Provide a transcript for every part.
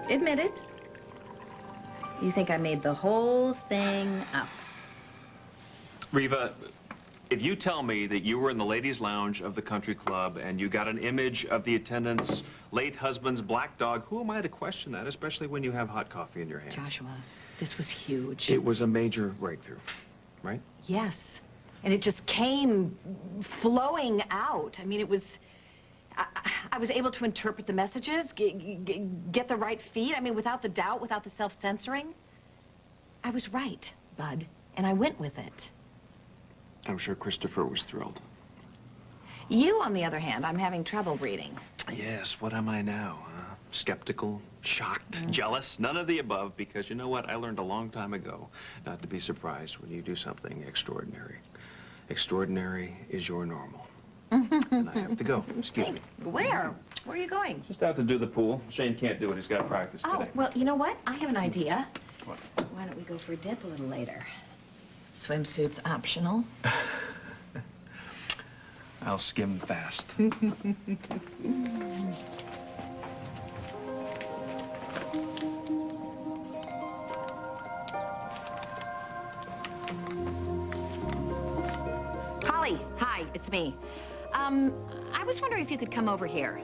Admit it. You think I made the whole thing up. Reva, if you tell me that you were in the ladies' lounge of the country club and you got an image of the attendant's late husband's black dog, who am I to question that, especially when you have hot coffee in your hand? Joshua, this was huge. It was a major breakthrough, right? Yes. And it just came flowing out. I mean, it was... I was able to interpret the messages, get the right feed. I mean, without the doubt, without the self-censoring. I was right, Bud, and I went with it. I'm sure Christopher was thrilled. You, on the other hand, I'm having trouble reading. Yes, what am I now? Skeptical, shocked, jealous, none of the above, because you know what? I learned a long time ago not to be surprised when you do something extraordinary. Extraordinary is your normal. And I have to go. Excuse me. Where? Where are you going? Just out to do the pool. Shane can't do it. He's got practice today. Oh, well, you know what? I have an idea. What? Why don't we go for a dip a little later? Swimsuit's optional. I'll skim fast. Holly, hi, it's me. I was wondering if you could come over here.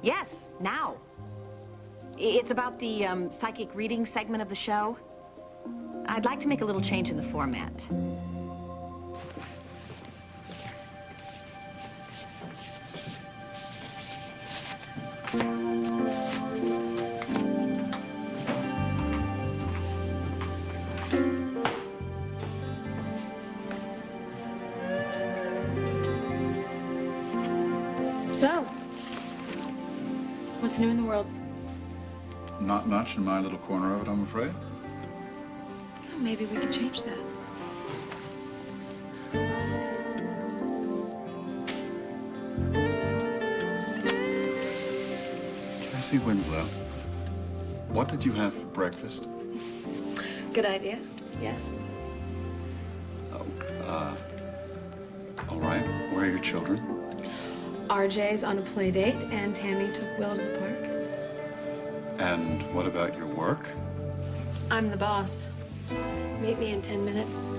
Yes, now. It's about the psychic reading segment of the show. I'd like to make a little change in the format. So, what's new in the world? Not much in my little corner of it, I'm afraid. Maybe we can change that. Cassie Winslow, what did you have for breakfast? Good idea. Yes. Oh, all right. Where are your children? RJ's on a play date, and Tammy took Will to the park. And what about your work? I'm the boss. Meet me in 10 minutes.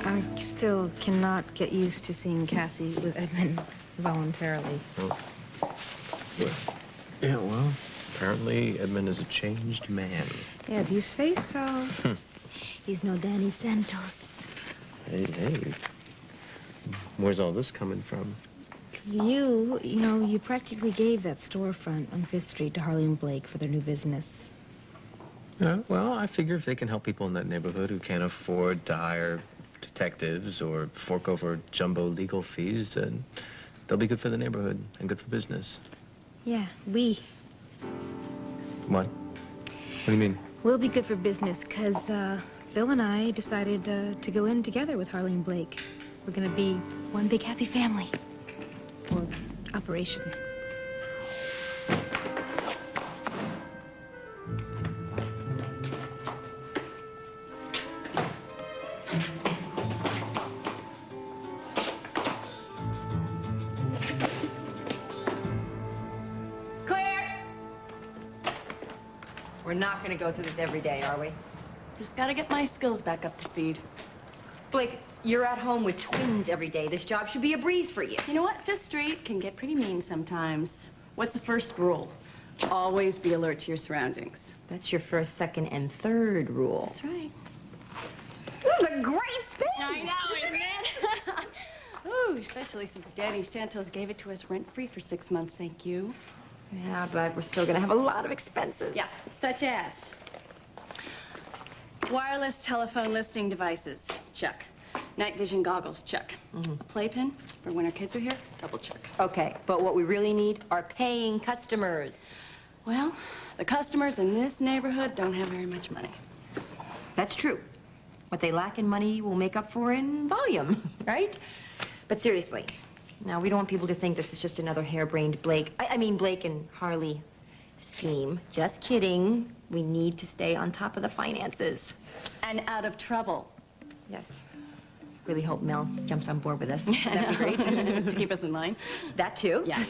I still cannot get used to seeing Cassie with Edmund voluntarily. Oh. Yeah, well, apparently Edmund is a changed man. Yeah, if you say so. He's no Danny Santos. Hey. Where's all this coming from? 'Cause you practically gave that storefront on 5th Street to Harley and Blake for their new business. Yeah, well, I figure if they can help people in that neighborhood who can't afford to hire detectives or fork over jumbo legal fees, then they'll be good for the neighborhood and good for business. Yeah, we. What? What do you mean? We'll be good for business, because Bill and I decided to go in together with Harley and Blake. We're gonna be one big happy family. Or operation. We're not gonna go through this every day, are we? Just gotta get my skills back up to speed. Blake, you're at home with twins every day. This job should be a breeze for you. You know what? 5th Street can get pretty mean sometimes. What's the first rule? Always be alert to your surroundings. That's your first, second, and third rule. That's right. This is a great space. I know, isn't it? Ooh, especially since Danny Santos gave it to us rent-free for 6 months, thank you. Yeah, but we're still gonna have a lot of expenses. Yeah, such as wireless telephone listening devices, check. Night vision goggles, check. A playpen for when our kids are here, double check. Okay, but what we really need are paying customers. Well, the customers in this neighborhood don't have very much money. That's true. What they lack in money will make up for in volume, right? But seriously, now we don't want people to think this is just another harebrained Blake and Harley scheme. Just kidding. We need to stay on top of the finances. And out of trouble. Yes. Really hope Mel jumps on board with us. That'd be great to keep us in line. That too? Yeah.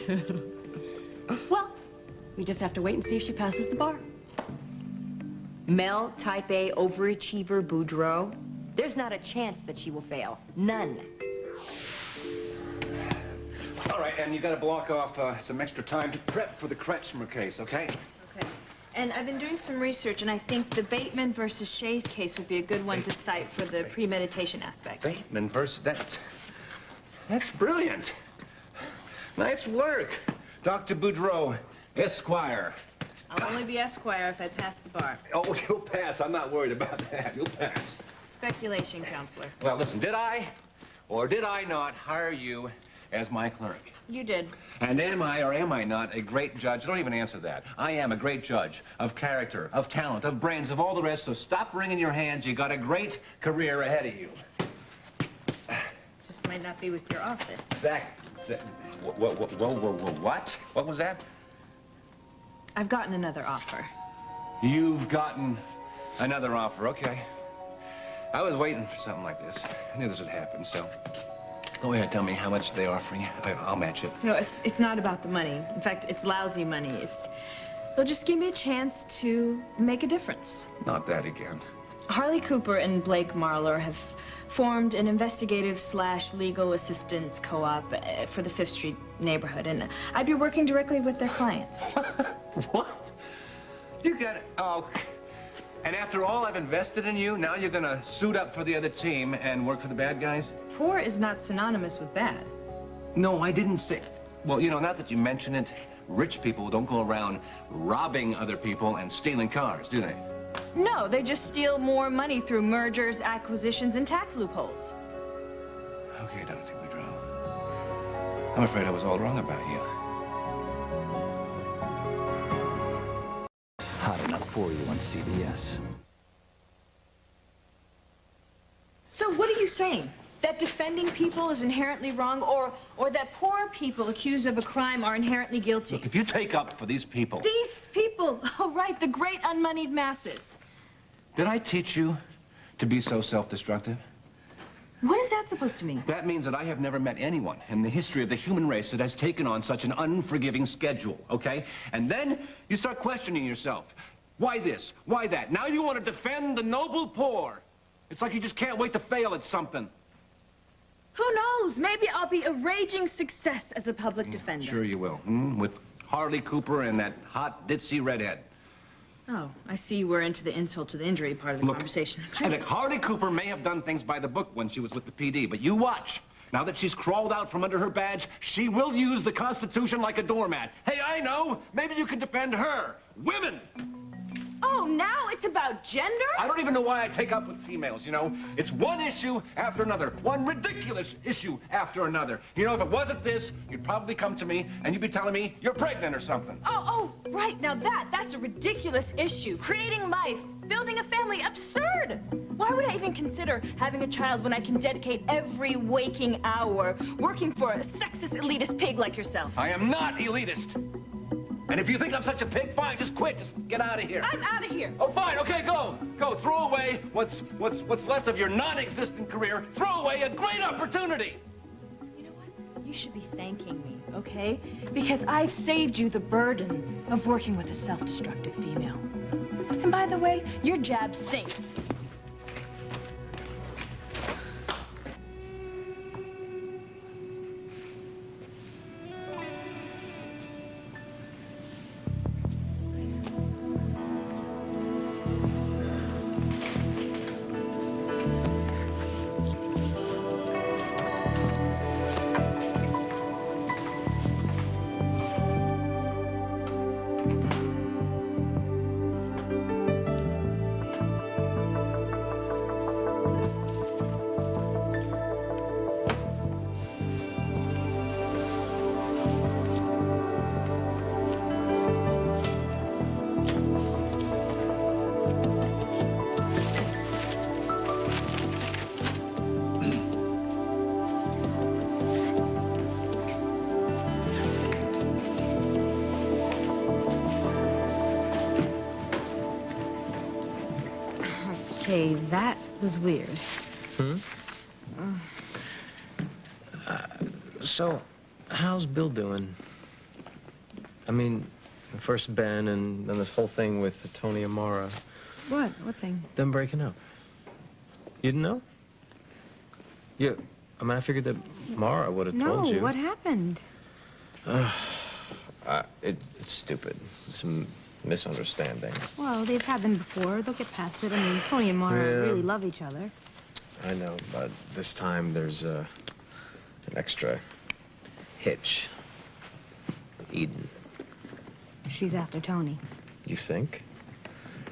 Well, we just have to wait and see if she passes the bar. Mel, type A, overachiever, Boudreaux. There's not a chance that she will fail. None. All right, and you got to block off some extra time to prep for the Kretschmer case, okay? Okay. And I've been doing some research, and I think the Bateman versus Shays case would be a good one to cite for the premeditation aspect. Bateman versus that's brilliant. Nice work, Dr. Boudreaux, Esquire. I'll only be Esquire if I pass the bar. Oh, you'll pass. I'm not worried about that. You'll pass. Speculation, counselor. Well, listen, did I or did I not hire you as my clerk? You did. And am I or am I not a great judge? Don't even answer that. I am a great judge of character, of talent, of brains, of all the rest, so stop wringing your hands. You got a great career ahead of you. Just might not be with your office. Zach, whoa, what? What was that? I've gotten another offer. You've gotten another offer, okay. I was waiting for something like this. I knew this would happen, so go ahead, tell me how much they offering you. I'll match it. No, it's not about the money. In fact, it's lousy money. They'll just give me a chance to make a difference. Not that again. Harley Cooper and Blake Marlar have formed an investigative/legal assistance co-op for the Fifth Street neighborhood, and I'd be working directly with their clients. What? You got it. Oh. And after all I've invested in you, now you're gonna suit up for the other team and work for the bad guys? Poor is not synonymous with bad. No, I didn't say... Well, you know, not that you mention it, rich people don't go around robbing other people and stealing cars, do they? No, they just steal more money through mergers, acquisitions, and tax loopholes. Okay, Dr. Boudreaux. I'm afraid I was all wrong about you. Hot enough for you on CBS. So what are you saying? That defending people is inherently wrong, or that poor people accused of a crime are inherently guilty? Look, if you take up for these people... These people! Oh, right, the great unmoneyed masses. Did I teach you to be so self-destructive? What is that supposed to mean? That means that I have never met anyone in the history of the human race that has taken on such an unforgiving schedule, okay? And then you start questioning yourself. Why this? Why that? Now you want to defend the noble poor. It's like you just can't wait to fail at something. Who knows? Maybe I'll be a raging success as a public defender. Sure you will. With Harley Cooper and that hot, ditzy redhead. Oh, I see we're into the insult to the injury part of the conversation. And look, Harley Cooper may have done things by the book when she was with the PD, but you watch. Now that she's crawled out from under her badge, she will use the Constitution like a doormat. Hey, I know. Maybe you can defend her. Women! Oh, now it's about gender? I don't even know why I take up with females, you know? It's one issue after another. One ridiculous issue after another. You know, if it wasn't this, you'd probably come to me and you'd be telling me you're pregnant or something. Oh, right. Now that's a ridiculous issue. Creating life, building a family, absurd. Why would I even consider having a child when I can dedicate every waking hour working for a sexist, elitist pig like yourself? I am not elitist. And if you think I'm such a pig, fine, just quit. Just get out of here. I'm out of here. Oh, fine. Okay, go. Go. Throw away what's left of your non-existent career. Throw away a great opportunity. You know what? You should be thanking me, okay? Because I've saved you the burden of working with a self-destructive female. And by the way, your jab stinks. Okay, that was weird. So, how's Bill doing? I mean, first Ben, and then this whole thing with Tony and Mara. What? What thing? Them breaking up. You didn't know? Yeah. I mean, I figured that Mara would have told you. No, what happened? It's stupid. It's a misunderstanding. Well, they've had them before. They'll get past it. I mean, Tony and Mara Yeah. really love each other. I know, but this time there's an extra hitch. Eden. She's after Tony. You think?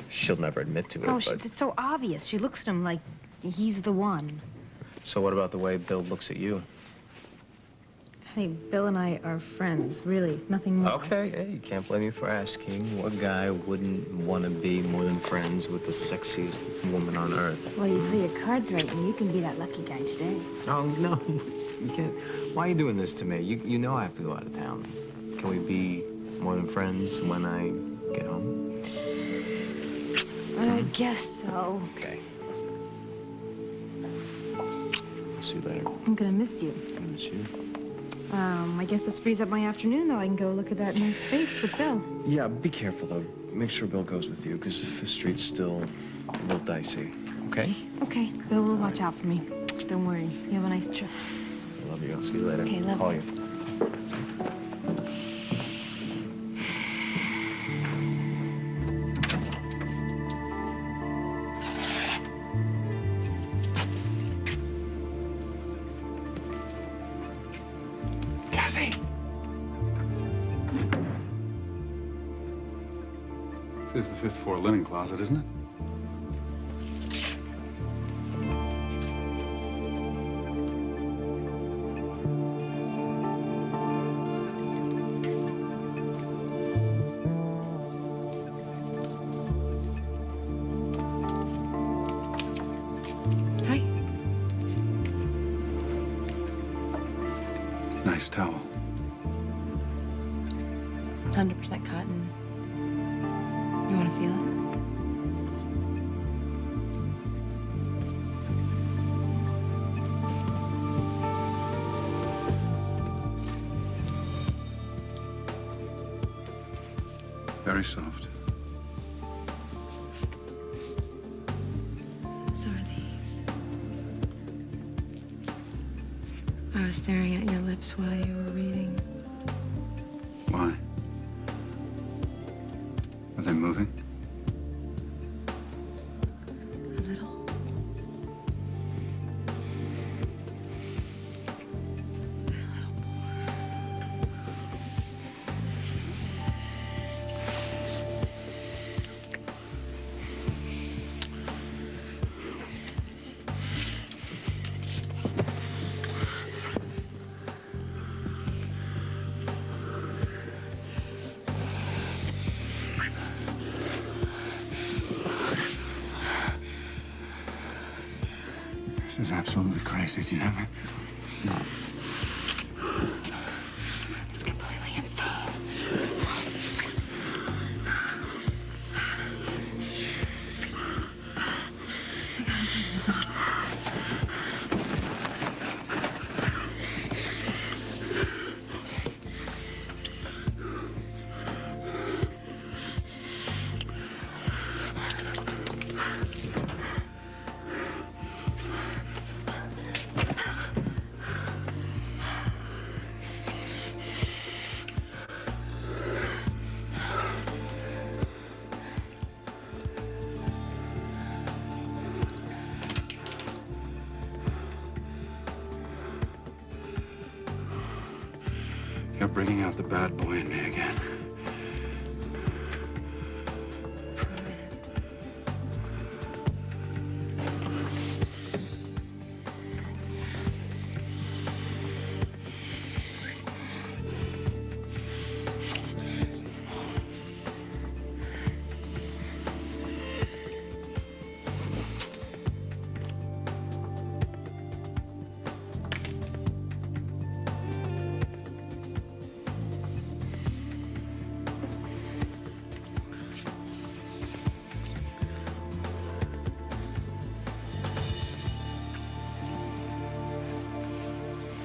She'll never admit to it, Oh, but... it's so obvious. She looks at him like he's the one. So what about the way Bill looks at you? Hey, Bill and I are friends, really. Nothing more. Okay, hey, you can't blame me for asking. What guy wouldn't want to be more than friends with the sexiest woman on earth? Well, you play your cards right, and you can be that lucky guy today. Oh, no. You can't. Why are you doing this to me? You know I have to go out of town. Can we be more than friends when I get home? I guess so. Okay. I'll see you later. I'm gonna miss you. I miss you. I guess this frees up my afternoon, though. I can go look at that nice space with Bill. Yeah, be careful, though. Make sure Bill goes with you, because the street's still a little dicey. Okay? Okay, Bill will watch out for me. Don't worry. You have a nice trip. I love you. I'll see you later. Okay, love Call you. you. Cassie! This is the fifth floor linen closet, isn't it? Hi. Nice towel. 100% cotton. You want to feel it? Very soft. So are these. I was staring at your lips while you were reading. Why? Are they moving? A little. This is absolutely crazy, do you know me? It's completely insane. You're bringing out the bad boy in me again.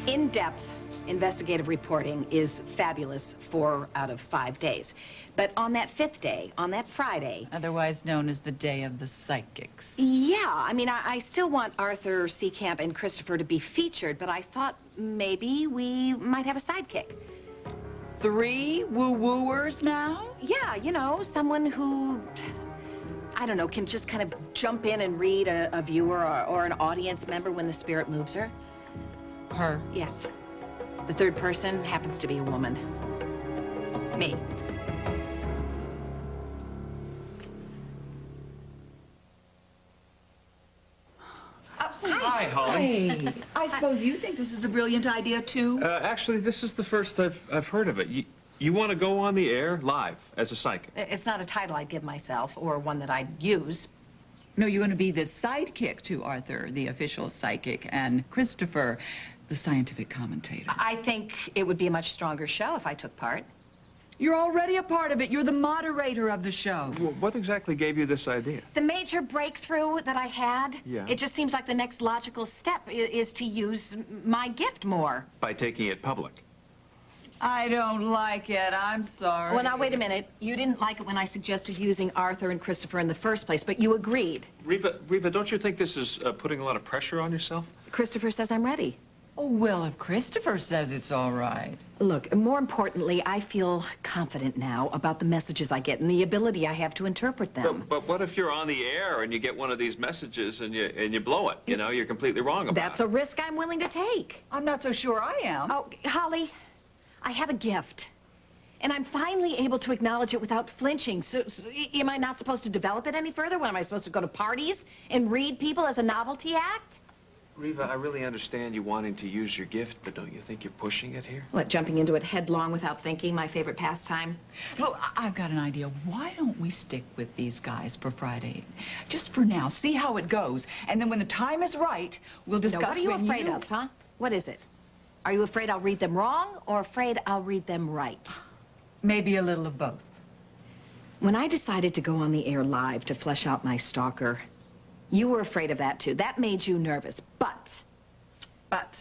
In-depth investigative reporting is fabulous 4 out of 5 days. But on that 5th day, on that Friday... Otherwise known as the Day of the Psychics. Yeah, I mean, I still want Arthur, Seacamp, and Christopher to be featured, but I thought maybe we might have a sidekick. 3 woo-wooers now? Yeah, you know, someone who, I don't know, can just kind of jump in and read a viewer or an audience member when the spirit moves her. Her? Yes. The 3rd person happens to be a woman. Me. Hi, Holly. Hey, I suppose you think this is a brilliant idea, too? Actually, this is the first I've heard of it. You want to go on the air live as a psychic? It's not a title I'd give myself or one that I'd use. No, you're going to be the sidekick to Arthur, the official psychic, and Christopher, the scientific commentator. I think it would be a much stronger show if I took part. You're already a part of it. You're the moderator of the show. Well, what exactly gave you this idea? The major breakthrough that I had, Yeah. It just seems like the next logical step is to use my gift more. By taking it public. I don't like it. I'm sorry. Well, now, wait a minute. You didn't like it when I suggested using Arthur and Christopher in the first place, but you agreed. Reva, don't you think this is putting a lot of pressure on yourself? Christopher says I'm ready. Oh, well, if Christopher says it's all right. Look, more importantly, I feel confident now about the messages I get and the ability I have to interpret them. But what if you're on the air and you get one of these messages and you blow it? You know, you're completely wrong about That's it. a risk I'm willing to take. I'm not so sure I am. Oh, Holly, I have a gift. And I'm finally able to acknowledge it without flinching. So am I not supposed to develop it any further? What, am I supposed to go to parties and read people as a novelty act? Reva, I really understand you wanting to use your gift, but don't you think you're pushing it here? What, jumping into it headlong without thinking, my favorite pastime? Well, I've got an idea. Why don't we stick with these guys for Friday? Just for now. See how it goes. And then when the time is right, we'll discuss Now, what are you when afraid of, huh? What is it? Are you afraid I'll read them wrong or afraid I'll read them right? Maybe a little of both. When I decided to go on the air live to flesh out my stalker, you were afraid of that, too. That made you nervous. But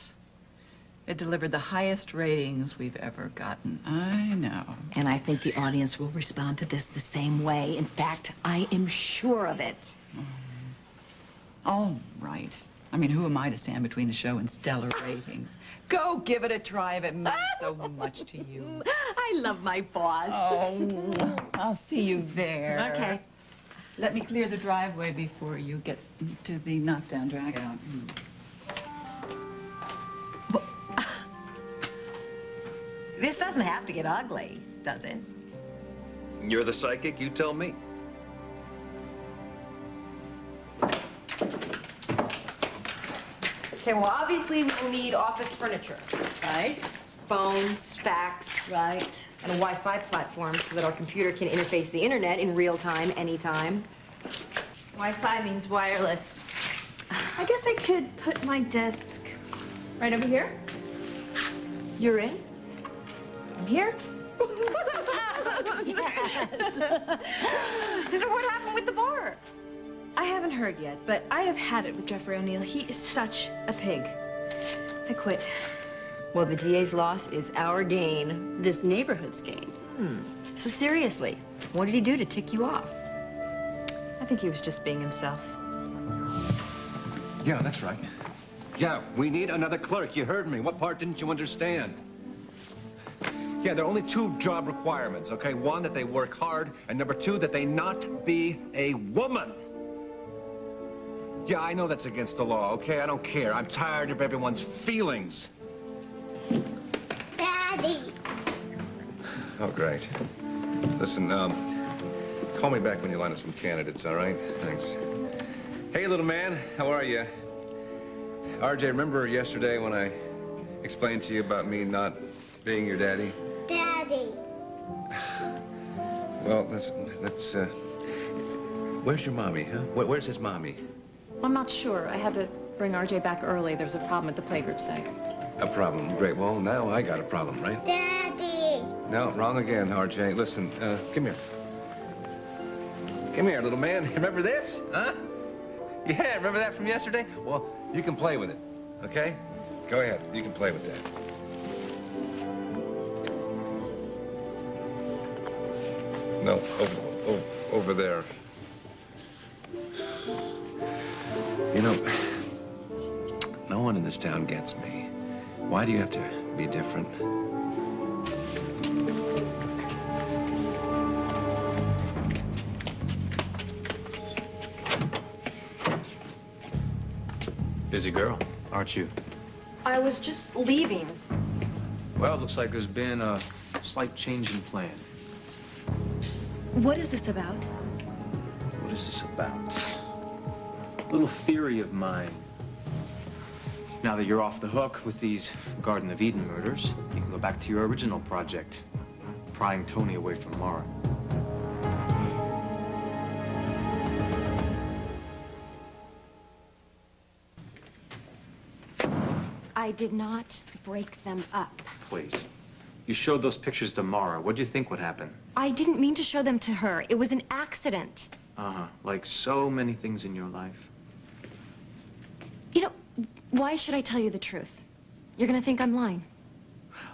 it delivered the highest ratings we've ever gotten. I know. And I think the audience will respond to this the same way. In fact, I am sure of it. All right. I mean, who am I to stand between the show and stellar ratings? Go give it a try if it means so much to you. I love my boss. Oh, I'll see you there. Okay. Let me clear the driveway before you get to the knockdown drag out. This doesn't have to get ugly, does it? You're the psychic, you tell me. Okay, well, obviously we'll need office furniture. Right? Phones, fax, Right. and a Wi-Fi platform so that our computer can interface the internet in real time, anytime. Wi-Fi means wireless. I guess I could put my desk right over here. You're in? I'm here. Yes. So what happened with the bar? I haven't heard yet, but I have had it with Jeffrey O'Neill. He is such a pig. I quit. Well, the DA's loss is our gain. This neighborhood's gain. So seriously, what did he do to tick you off? I think he was just being himself. Yeah, that's right. Yeah, we need another clerk. You heard me. What part didn't you understand? Yeah, there are only 2 job requirements, okay? 1, that they work hard, and number 2, that they not be a woman. Yeah, I know that's against the law, okay? I don't care. I'm tired of everyone's feelings. Daddy. Oh, great. Listen, call me back when you line up some candidates, all right? Thanks. Hey, little man, how are you? RJ, remember yesterday when I explained to you about me not being your daddy? Daddy. Well, that's, where's your mommy, huh? Where's his mommy? I'm not sure. I had to bring RJ back early. There was a problem at the playgroup site. A problem. Great. Well, now I got a problem, right? Daddy. No, wrong again, RJ. Listen, come here. Come here, little man. Remember this? Huh? Yeah, remember that from yesterday? Well, you can play with it, okay? Go ahead. You can play with that. No, over there. You know, no one in this town gets me. Why do you have to be different? Busy girl, aren't you? I was just leaving. Well, it looks like there's been a slight change in plan. What is this about? What is this about? A little theory of mine. Now that you're off the hook with these Garden of Eden murders, you can go back to your original project, prying Tony away from Mara. I did not break them up. Please. You showed those pictures to Mara. What'd you think would happen? I didn't mean to show them to her. It was an accident. Uh-huh. Like so many things in your life. You know, why should I tell you the truth? You're gonna think I'm lying.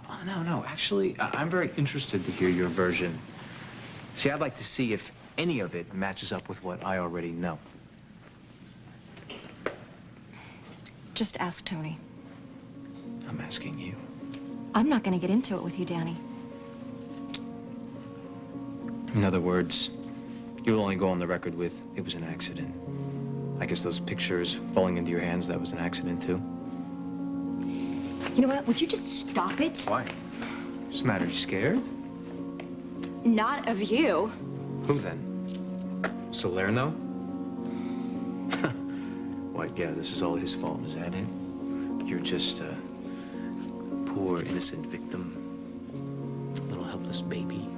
Oh, no. Actually, I'm very interested to hear your version. See, I'd like to see if any of it matches up with what I already know. Just ask Tony. I'm asking you. I'm not gonna get into it with you, Danny. In other words, you'll only go on the record with, it was an accident. I guess those pictures falling into your hands, that was an accident too? You know what? Would you just stop it? Why? What's the matter? You scared? Not of you. Who then? Salerno? What, yeah, this is all his fault, is that it? You're just a poor, innocent victim. Little helpless baby.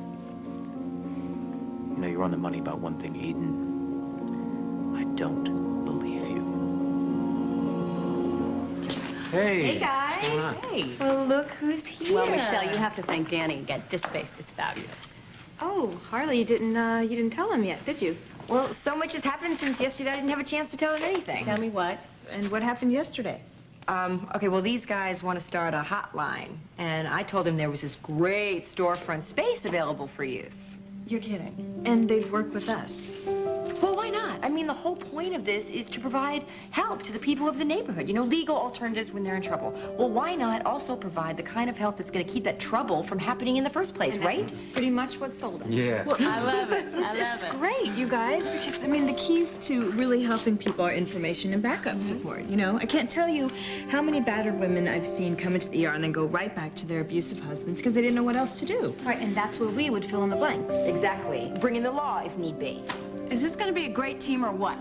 You know, you're on the money about one thing, Eden. I don't believe you. Hey! Hey, guys! What's going on? Hey. Well, look who's here. Well, Michelle, you have to thank Danny again. This space is fabulous. Oh, Harley, you didn't tell him yet, did you? Well, so much has happened since yesterday, I didn't have a chance to tell him anything. Tell me what? And what happened yesterday? Okay, well, these guys want to start a hotline, and I told them there was this great storefront space available for use. You're kidding. And they'd work with us. Well, why not? I mean, the whole point of this is to provide help to the people of the neighborhood, you know, legal alternatives when they're in trouble. Well, why not also provide the kind of help that's going to keep that trouble from happening in the first place, right? That's pretty much what sold us. Yeah. Well, I love it. This is great, you guys, because, I mean, the keys to really helping people are information and backup support, you know? I can't tell you how many battered women I've seen come into the ER and then go right back to their abusive husbands because they didn't know what else to do. Right, and that's where we would fill in the blanks. Exactly. Bring in the law if need be. Is this going to be a great team or what?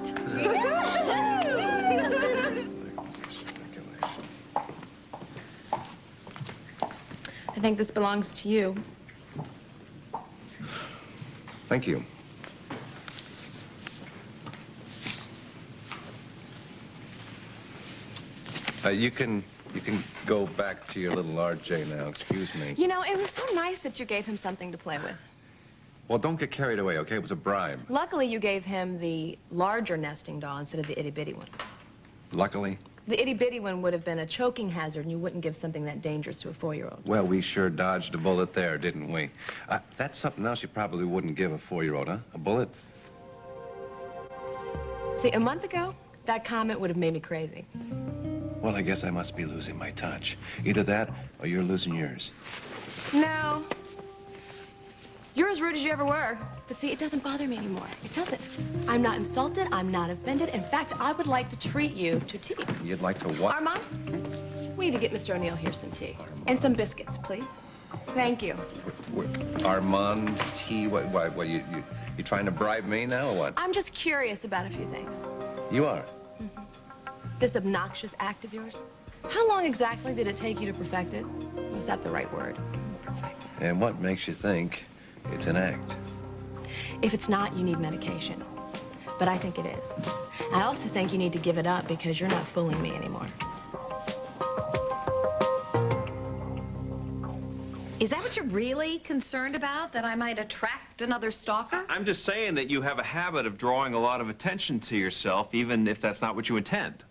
I think this belongs to you. Thank you. You can go back to your little RJ now. Excuse me. You know, it was so nice that you gave him something to play with. Well, don't get carried away, okay? It was a bribe. Luckily, you gave him the larger nesting doll instead of the itty-bitty one. Luckily? The itty-bitty one would have been a choking hazard, and you wouldn't give something that dangerous to a 4-year-old. Well, we sure dodged a bullet there, didn't we? That's something else you probably wouldn't give a 4-year-old, huh? A bullet? See, a month ago, that comment would have made me crazy. Well, I guess I must be losing my touch. Either that, or you're losing yours. No. You're as rude as you ever were. But see, it doesn't bother me anymore. It doesn't. I'm not insulted. I'm not offended. In fact, I would like to treat you to tea. You'd like to what? Armand, we need to get Mr. O'Neill here some tea. And some biscuits, please. Thank you. Armand tea? What, you trying to bribe me now, or what? I'm just curious about a few things. You are? This obnoxious act of yours, how long exactly did it take you to perfect it? Was that the right word? Perfect. And what makes you think it's an act? If it's not, you need medication. But I think it is. I also think you need to give it up because you're not fooling me anymore. Is that what you're really concerned about? That I might attract another stalker? I'm just saying that you have a habit of drawing a lot of attention to yourself, even if that's not what you intend.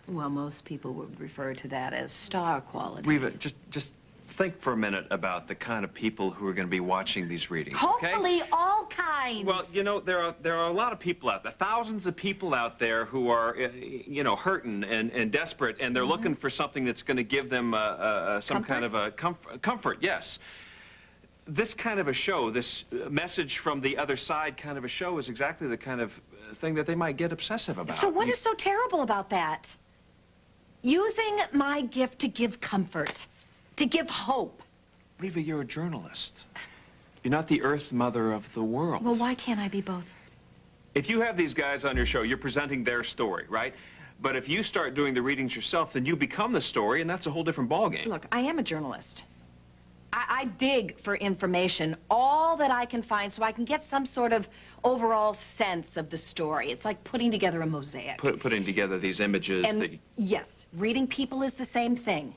Well, most people would refer to that as star quality. Reva, just think for a minute about the kind of people who are going to be watching these readings, okay? Hopefully all kinds. Well, you know, there are a lot of people out there, thousands of people out there who are, you know, hurting and desperate, and they're looking for something that's going to give them some kind of a comfort, yes. This kind of a show, this message from the other side kind of a show is exactly the kind of thing that they might get obsessive about. So what is so terrible about that? Using my gift to give comfort, to give hope. Reva, you're a journalist. You're not the Earth Mother of the world. Well, why can't I be both? If you have these guys on your show, you're presenting their story, right? But if you start doing the readings yourself, then you become the story, and that's a whole different ballgame. Look, I am a journalist. I dig for information, all that I can find, so I can get some sort of overall sense of the story. It's like putting together a mosaic. Putting together these images. And yes, reading people is the same thing.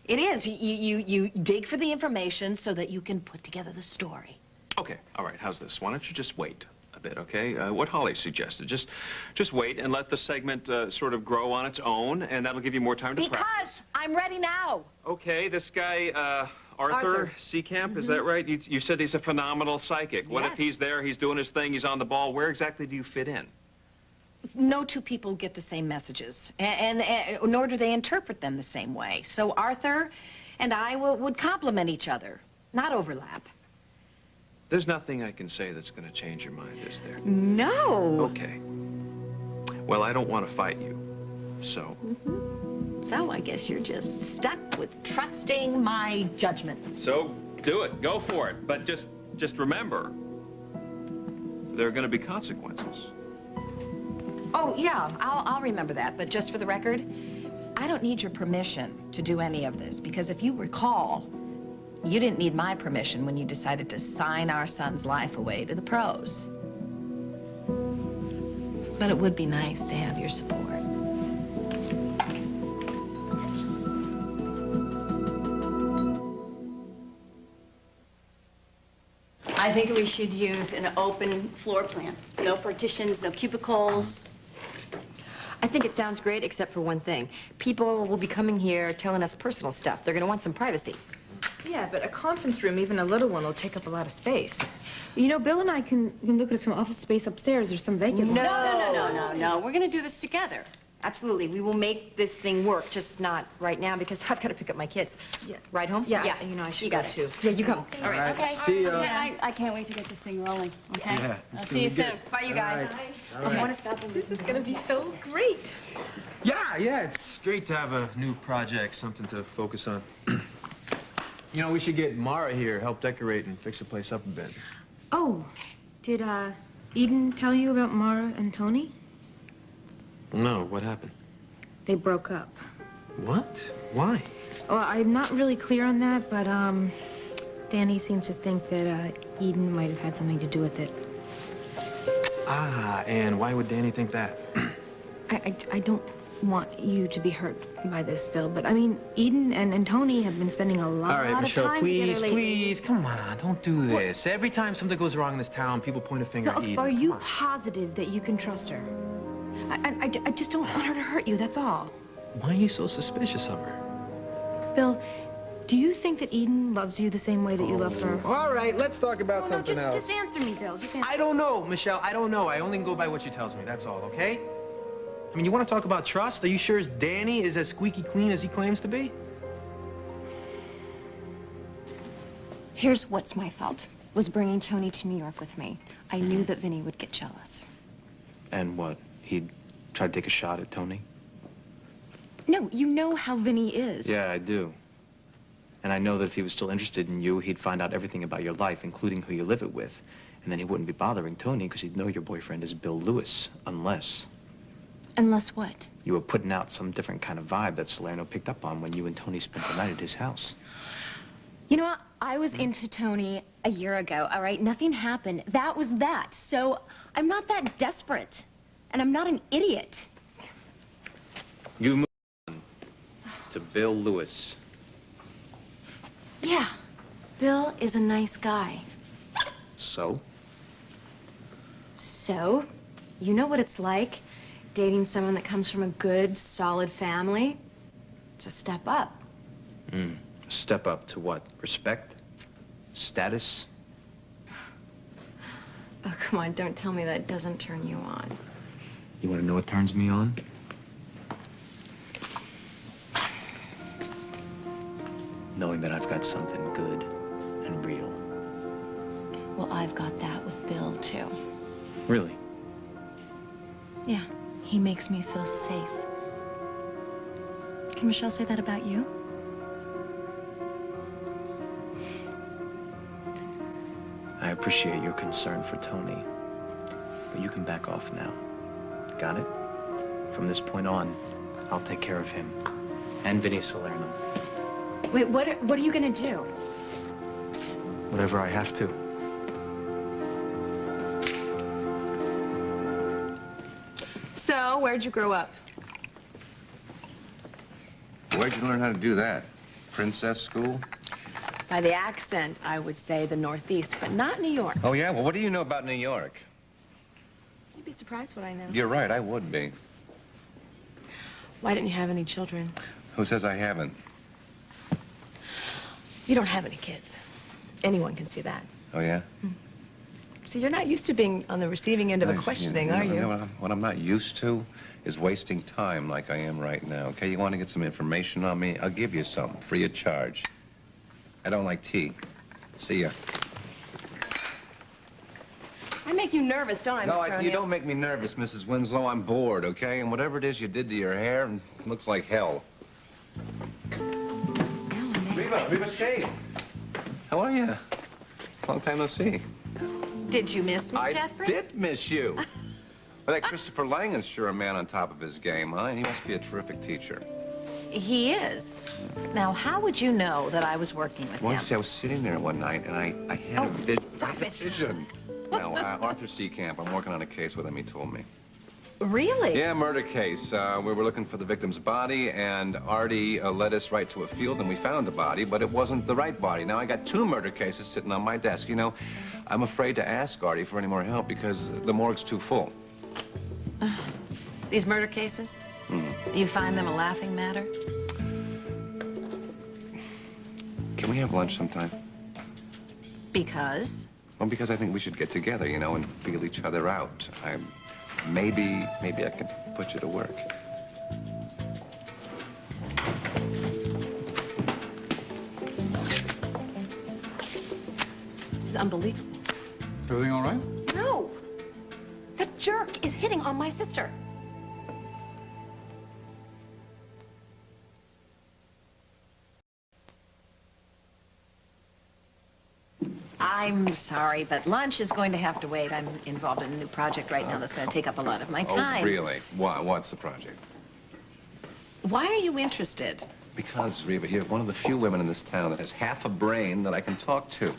It is. You dig for the information so that you can put together the story. Okay, all right, how's this? Why don't you just wait a bit, okay? What Holly suggested, just wait and let the segment sort of grow on its own, and that'll give you more time to practice. Because I'm ready now. Okay, this guy, Arthur Seekamp, is that right? You said he's a phenomenal psychic. What if he's there, he's doing his thing, he's on the ball? Where exactly do you fit in? No two people get the same messages, and nor do they interpret them the same way. So Arthur and I would complement each other, not overlap. There's nothing I can say that's going to change your mind, is there? No. Okay. Well, I don't want to fight you, so... So I guess you're just stuck with trusting my judgment. So do it. Go for it. But just remember, there are going to be consequences. Oh, yeah, I'll remember that. But just for the record, I don't need your permission to do any of this, because if you recall, you didn't need my permission when you decided to sign our son's life away to the pros. But it would be nice to have your support. I think we should use an open floor plan. No partitions, no cubicles. I think it sounds great, except for one thing. People will be coming here telling us personal stuff. They're going to want some privacy. Yeah, but a conference room, even a little one, will take up a lot of space. You know, Bill and I can look at some office space upstairs. There's some vacant. No. We're going to do this together. Absolutely. We will make this thing work, just not right now, because I've got to pick up my kids. Yeah. Ride home? Yeah. You know, I should go too. Yeah, you come. All right. Okay. See ya. I can't wait to get this thing rolling. Okay. Yeah, I'll see you soon. Bye, you guys. I want to stop and This is going to be so great. Yeah, it's great to have a new project, something to focus on. You know, we should get Mara here, help decorate and fix the place up a bit. Oh, did Eden tell you about Mara and Tony? No, what happened? They broke up. What? Why? Well, I'm not really clear on that, but Danny seems to think that Eden might have had something to do with it. Ah, and why would Danny think that? I don't want you to be hurt by this, Bill, but I mean, Eden and Tony have been spending a lot All right, of Michelle, time together lately. please, come on, don't do this. Every time something goes wrong in this town, people point a finger at Eden. Are you positive that you can trust her? I just don't want her to hurt you, that's all. Why are you so suspicious of her? Bill, do you think that Eden loves you the same way that you love her? All right, let's talk about something else. Just answer me, Bill. Just answer. I don't know, Michelle. I don't know. I only can go by what she tells me. That's all, okay? I mean, you want to talk about trust? Are you sure Danny is as squeaky clean as he claims to be? Here's what's my fault, was bringing Tony to New York with me. I knew that Vinny would get jealous. And what? He'd try to take a shot at Tony? No, you know how Vinny is. Yeah, I do. And I know that if he was still interested in you, he'd find out everything about your life, including who you live it with. And then he wouldn't be bothering Tony because he'd know your boyfriend is Bill Lewis, unless... Unless what? You were putting out some different kind of vibe that Salerno picked up on when you and Tony spent the night at his house. You know what? I was into Tony a year ago, all right? Nothing happened. That was that. So I'm not that desperate. And I'm not an idiot. You've moved on to Bill Lewis. Yeah. Bill is a nice guy. So? So, you know what it's like. dating someone that comes from a good, solid family, it's a step up. Step up to what? Respect? Status? Oh, come on, don't tell me that doesn't turn you on. You want to know what turns me on? Knowing that I've got something good and real. Well, I've got that with Bill, too. Really? Yeah, he makes me feel safe. Can Michelle say that about you? I appreciate your concern for Tony, but you can back off now. Got it? From this point on, I'll take care of him and Vinny Salerno. Wait, what are you gonna do? Whatever I have to. So, where'd you grow up? Where'd you learn how to do that? Princess school? By the accent, I would say the Northeast, but not New York. Oh, yeah? Well, what do you know about New York? You'd be surprised what I know. You're right, I would be. Why didn't you have any children? Who says I haven't? You don't have any kids. Anyone can see that. Oh, yeah? So you're not used to being on the receiving end of a questioning, are you? What I'm not used to is wasting time like I am right now, okay? You want to get some information on me? I'll give you some, free of charge. I don't like tea. See ya. I make you nervous, don't I, No, Mr. you O'Neill? don't make me nervous, Mrs. Winslow. I'm bored, okay? And whatever it is you did to your hair, it looks like hell. Reva Shane. How are you? Long time no see. Did you miss me, I Jeffrey? did miss you. Well, that Christopher Lang is sure a man on top of his game, huh? And he must be a terrific teacher. He is. Now, how would you know that I was working with Well, him? you see, I was sitting there one night, and I had a vision. Now, Arthur Seacamp, I'm working on a case with him, he told me. Really? Yeah, murder case. We were looking for the victim's body, and Artie led us right to a field, and we found the body, but it wasn't the right body. Now, I got 2 murder cases sitting on my desk. You know, I'm afraid to ask Artie for any more help because the morgue's too full. These murder cases? Do you find them a laughing matter? Can we have lunch sometime? Because? Well, because I think we should get together, you know, and feel each other out. Maybe I can put you to work. This is unbelievable. Is everything all right? No! That jerk is hitting on my sister. I'm sorry, but lunch is going to have to wait. I'm involved in a new project right now that's going to take up a lot of my time. Oh, really? What's the project? Why are you interested? Because, Reva, you're one of the few women in this town that has half a brain that I can talk to.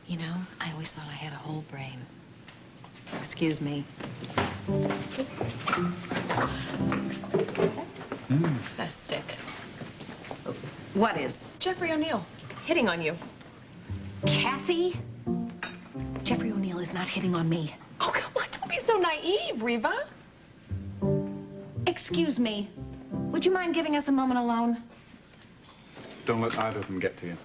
You know, I always thought I had a whole brain. Excuse me. That's sick. What is? Jeffrey O'Neill, hitting on you. Cassie? Jeffrey O'Neill is not hitting on me. Oh, come on, don't be so naive, Reva. Excuse me. Would you mind giving us a moment alone? Don't let either of them get to you.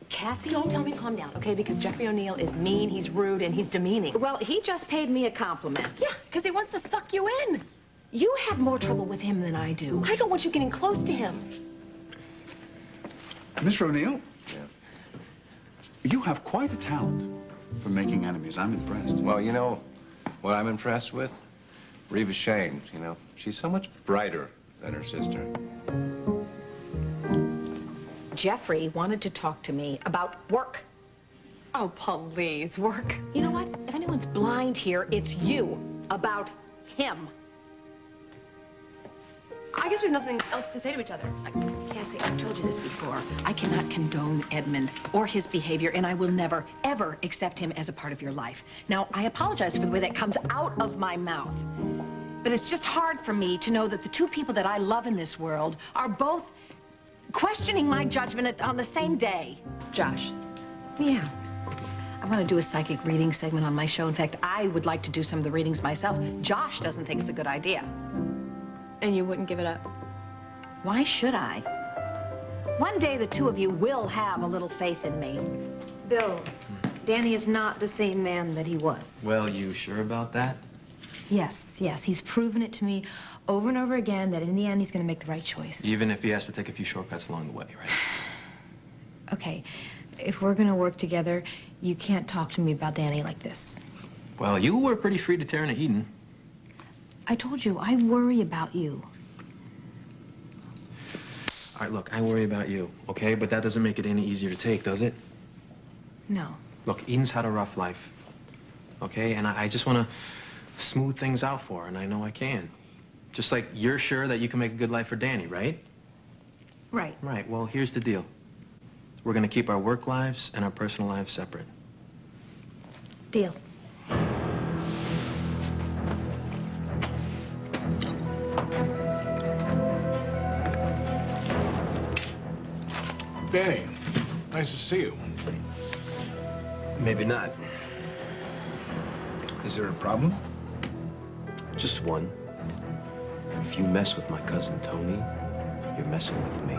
Cassie? Don't tell me to calm down, okay? Because Jeffrey O'Neill is mean, he's rude, and he's demeaning. Well, he just paid me a compliment. Yeah, because he wants to suck you in. You have more trouble with him than I do. I don't want you getting close to him. Mr. O'Neill? Yeah. You have quite a talent for making enemies. I'm impressed. Well, you know what I'm impressed with? Reva Shane, you know. She's so much brighter than her sister. Jeffrey wanted to talk to me about work. Oh, please, work. You know what? If anyone's blind here, it's you. About him. I guess we have nothing else to say to each other. Cassie, I've told you this before. I cannot condone Edmund or his behavior, and I will never, ever accept him as a part of your life. Now, I apologize for the way that comes out of my mouth. But it's just hard for me to know that the 2 people that I love in this world are both questioning my judgment on the same day. Josh. Yeah. I want to do a psychic reading segment on my show. In fact, I would like to do some of the readings myself. Josh doesn't think it's a good idea. And you wouldn't give it up? Why should I? One day the two of you will have a little faith in me. Bill, Danny is not the same man that he was. Well, you sure about that? Yes, yes. He's proven it to me over and over again that in the end he's going to make the right choice. Even if he has to take a few shortcuts along the way, right? Okay, if we're going to work together, you can't talk to me about Danny like this. Well, you were pretty free to tear into Eden. I told you, I worry about you. All right, look, I worry about you, okay? But that doesn't make it any easier to take, does it? No. Look, Eden's had a rough life, okay? And I just want to smooth things out for her, and I know I can. Just like you're sure that you can make a good life for Danny, right? Right. Right, well, here's the deal. We're going to keep our work lives and our personal lives separate. Deal. Danny, nice to see you. Maybe not. Is there a problem? Just one. If you mess with my cousin Tony, you're messing with me.